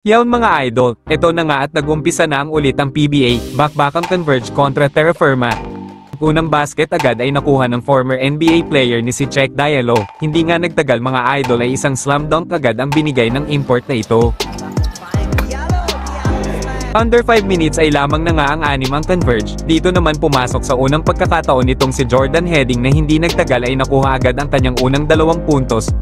Yawn mga idol, eto na nga at nag-umpisa na ang ulit ang PBA, bakbakang Converge kontra Terra Firma. Unang basket agad ay nakuha ng former NBA player ni si Cheick Diallo, hindi nga nagtagal mga idol ay isang slam dunk agad ang binigay ng import na ito. Under 5 minutes ay lamang na nga ang anim ang Converge, dito naman pumasok sa unang pagkakataon nitong si Jordan Heading na hindi nagtagal ay nakuha agad ang kanyang unang 2 puntos.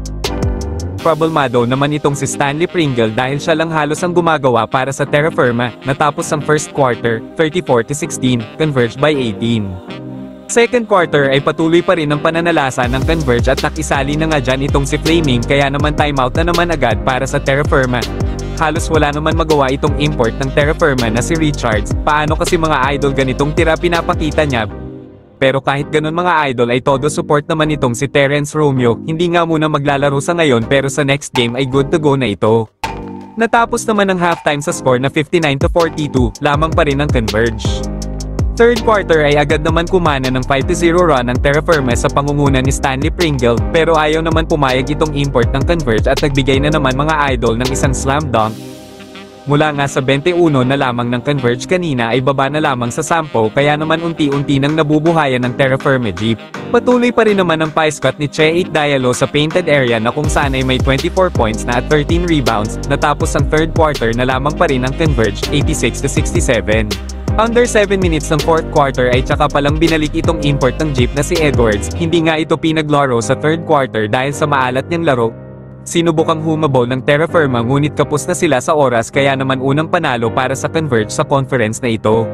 Problemado naman itong si Stanley Pringle dahil siya lang halos ang gumagawa para sa Terra Firma, natapos ang first quarter, 34-16, Converge by 18. Second quarter ay patuloy pa rin ang pananalasa ng Converge at nakisali na nga dyan itong si Flaming kaya naman timeout na naman agad para sa Terra Firma. Halos wala naman magawa itong import ng Terra Firma na si Richards, paano kasi mga idol ganitong tira pinapakita niya. Pero kahit ganun mga idol ay todo support naman itong si Terrence Romeo, hindi nga muna maglalaro sa ngayon pero sa next game ay good to go na ito. Natapos naman ang halftime sa score na 59-42, lamang pa rin ang Converge. Third quarter ay agad naman kumana ng 5-0 run ang Terra Firma sa pangunguna ni Stanley Pringle, pero ayaw naman pumayag itong import ng Converge at nagbigay na naman mga idol ng isang slam dunk. Mula nga sa 21 na lamang ng Converge kanina ay baba na lamang sa 10 kaya naman unti-unti nang nabubuhayan ng Terra Firma Jeep. Patuloy pa rin naman ang pace-cut ni Cheick Diallo sa painted area na kung saan ay may 24 points na at 13 rebounds, natapos ang third quarter na lamang pa rin ang Converge, 86-67. Under 7 minutes ng fourth quarter ay tsaka palang binalik itong import ng Jeep na si Edwards, hindi nga ito pinaglaro sa third quarter dahil sa maalat niyang laro. Sinubukang humabol ng Terra Firma ngunit kapos na sila sa oras kaya naman unang panalo para sa Converge sa conference na ito.